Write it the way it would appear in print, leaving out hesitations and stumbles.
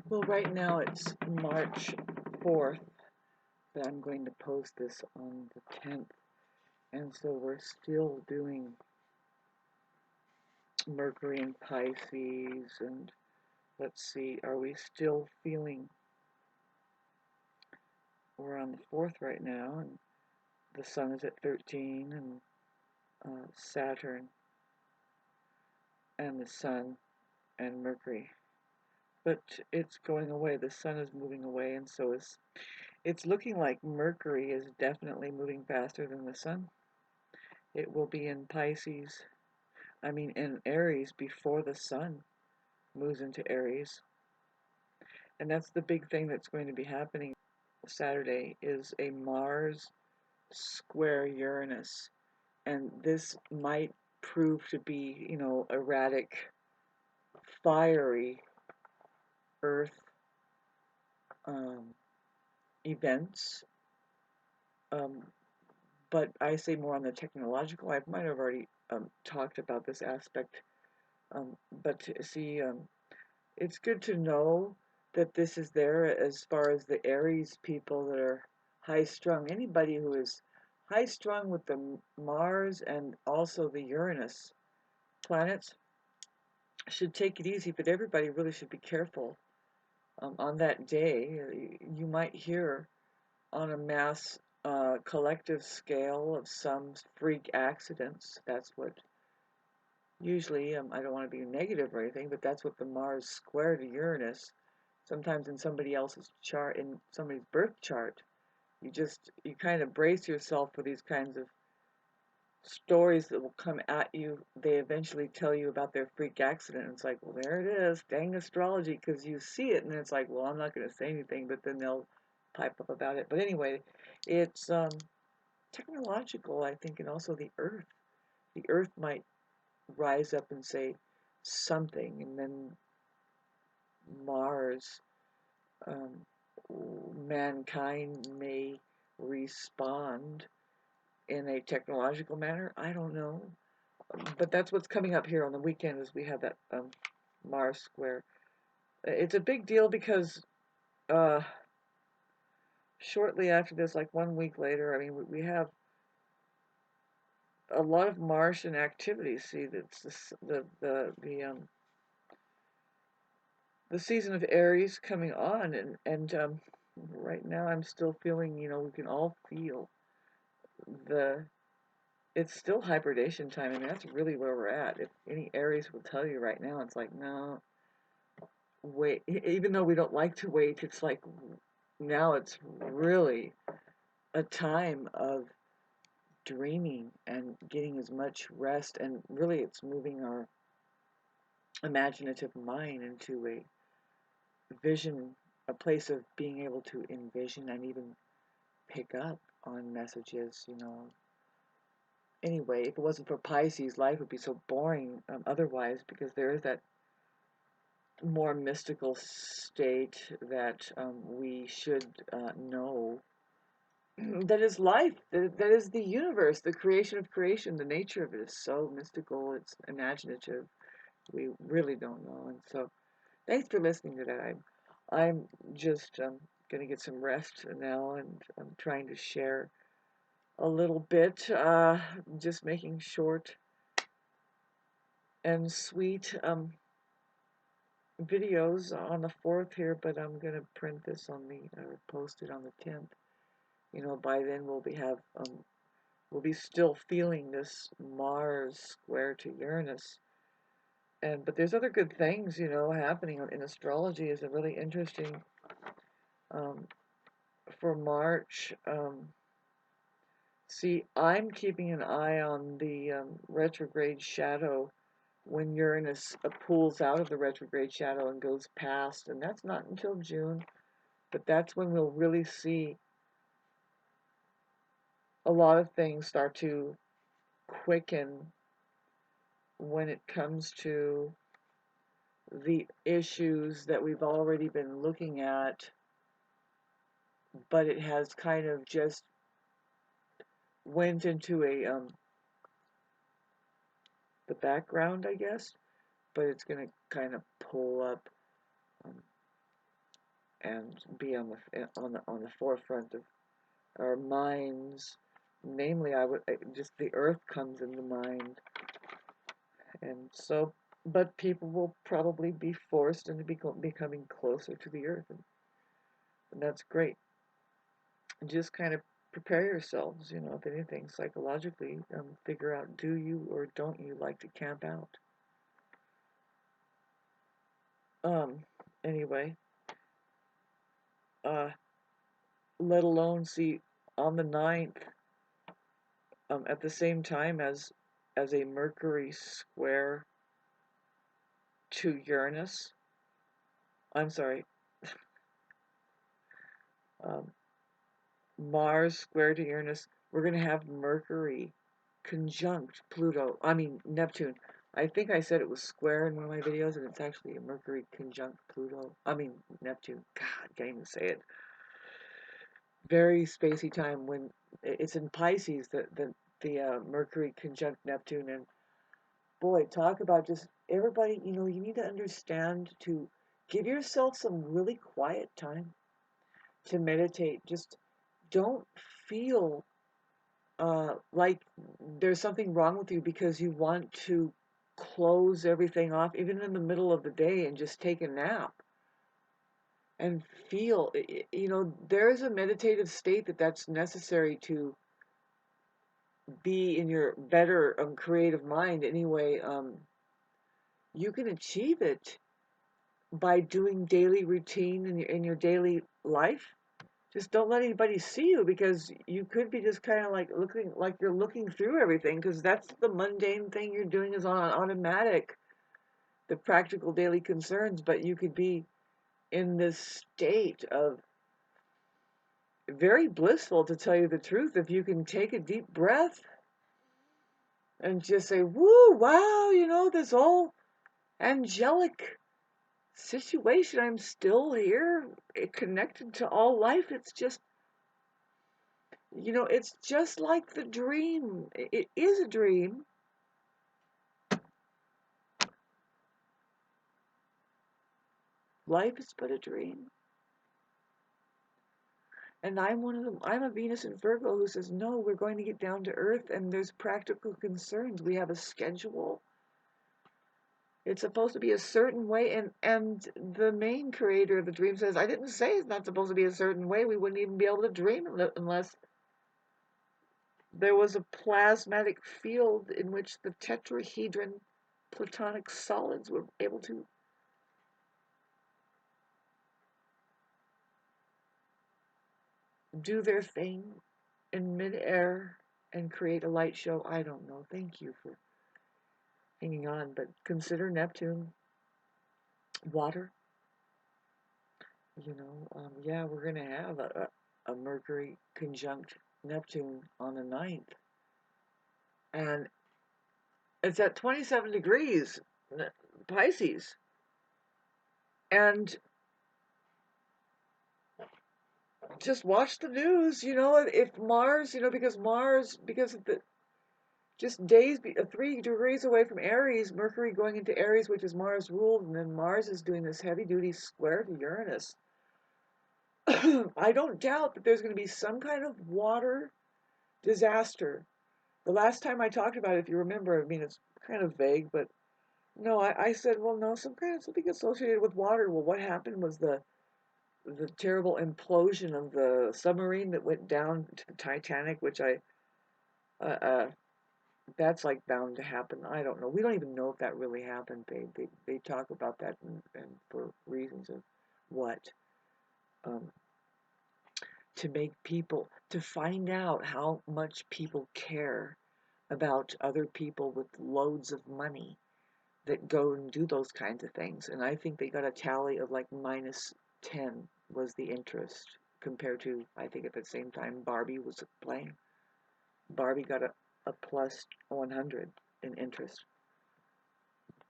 Well, right now it's March 4th, but I'm going to post this on the 10th. And so we're still doing Mercury in Pisces. And let's see, are we still feeling? We're on the 4th right now, and the Sun is at 13, and Saturn and the Sun and Mercury. But it's going away. The Sun is moving away, and so is it's looking like Mercury is definitely moving faster than the Sun. It will be in Pisces, in Aries before the Sun moves into Aries. And that's the big thing that's going to be happening Saturday is a Mars square Uranus. And this might prove to be, erratic, fiery Earth um, events. Um, but I say more on the technological. I might have already talked about this aspect. But see, it's good to know that this is there as far as the Aries people that are high strung. Anybody who is high strung with the Mars and also the Uranus planets should take it easy, but everybody really should be careful. On that day, you might hear on a mass collective scale of some freak accidents. That's what usually, I don't want to be negative or anything, but that's what the Mars square to Uranus, sometimes in somebody else's chart, in somebody's birth chart, you kind of brace yourself for these kinds of stories that will come at you. They eventually tell you about their freak accident. And it's like, well, there it is, dang astrology, because you see it, and it's like, well, I'm not going to say anything, but then they'll pipe up about it. But anyway, it's technological, I think, and also the Earth. The Earth might rise up and say something, and then Mars, um, mankind may respond in a technological manner. I don't know, but that's what's coming up here on the weekend. Is we have that Mars square. It's a big deal because uh, shortly after this, like 1 week later, we have a lot of Martian activity. See, that's the season of Aries coming on, and right now I'm still feeling, we can all feel the it's still hibernation time. That's really where we're at. If any Aries will tell you right now, it's like, no, wait. Even though we don't like to wait, it's like now it's really a time of dreaming and getting as much rest. And really, it's moving our imaginative mind into a vision, a place of being able to envision and even pick up on messages. Anyway, if it wasn't for Pisces, life would be so boring otherwise, because there is that more mystical state that we should know. That is life, that is the universe, the creation of creation. The nature of it is so mystical, it's imaginative. We really don't know. And so, thanks for listening to that. I'm just going to get some rest now, and I'm trying to share a little bit, just making short and sweet videos on the 4th here, but I'm going to print this or post it on the 10th. By then we'll be still feeling this Mars square to Uranus. But there's other good things, happening in astrology. Is a really interesting, um, for March. See, I'm keeping an eye on the retrograde shadow when Uranus pulls out of the retrograde shadow and goes past, and that's not until June, but that's when we'll really see a lot of things start to quicken when it comes to the issues that we've already been looking at, but it has kind of just went into the background, I guess, but it's going to kind of pull up. Um, and be on the forefront of our minds. Namely, just the earth comes into mind, and so, but people will probably be forced into becoming closer to the earth, and that's great. And just kind of prepare yourselves, if anything, psychologically, figure out, do you or don't you like to camp out? Um, anyway, uh, let alone see on the 9th, at the same time as a Mercury square to Uranus. I'm sorry, um, Mars square to Uranus. We're going to have Mercury conjunct Pluto. I mean Neptune. I think I said it was square in one of my videos, and it's actually a Mercury conjunct Pluto. I mean Neptune. God, can't even say it. Very spacey time when it's in Pisces. The Mercury conjunct Neptune, and boy, talk about just everybody. You need to understand to give yourself some really quiet time to meditate. Just don't feel like there's something wrong with you because you want to close everything off, even in the middle of the day, and just take a nap and feel. There's a meditative state that's necessary to be in your better creative mind. Anyway, you can achieve it by doing daily routine in your daily life. Just don't let anybody see you, because you could be just kind of like looking like you're looking through everything, because that's the mundane thing you're doing is on automatic, the practical daily concerns. But you could be in this state of very blissful, to tell you the truth, if you can take a deep breath and just say, woo, wow, this whole angelic situation. I'm still here, connected to all life. It's just like the dream. It is a dream. Life is but a dream. And I'm one of them. I'm a Venus in Virgo who says, no, we're going to get down to earth, and there's practical concerns. We have a schedule. It's supposed to be a certain way, and the main creator of the dream says, I didn't say it's not supposed to be a certain way. We wouldn't even be able to dream unless there was a plasmatic field in which the tetrahedron platonic solids were able to do their thing in midair and create a light show. I don't know. Thank you for hanging on, but consider Neptune, water. Yeah, we're going to have a Mercury conjunct Neptune on the 9th. And it's at 27 degrees Pisces. And just watch the news, if Mars, because of the just days, 3 degrees away from Aries, Mercury going into Aries, which is Mars ruled, and then Mars is doing this heavy duty square to Uranus. I don't doubt that there's going to be some kind of water disaster. The last time I talked about it, if you remember, I mean, it's kind of vague, but no, I said, well, no, some kind of something associated with water. Well, what happened was the terrible implosion of the submarine that went down to the Titanic, which uh, uh, that's like bound to happen. I don't know. We don't even know if that really happened. They talk about that and for reasons of what, um, to make people, to find out how much people care about other people with loads of money that go and do those kinds of things. And I think they got a tally of like -10 was the interest, compared to, I think at the same time Barbie was playing. Barbie got a plus 100 in interest.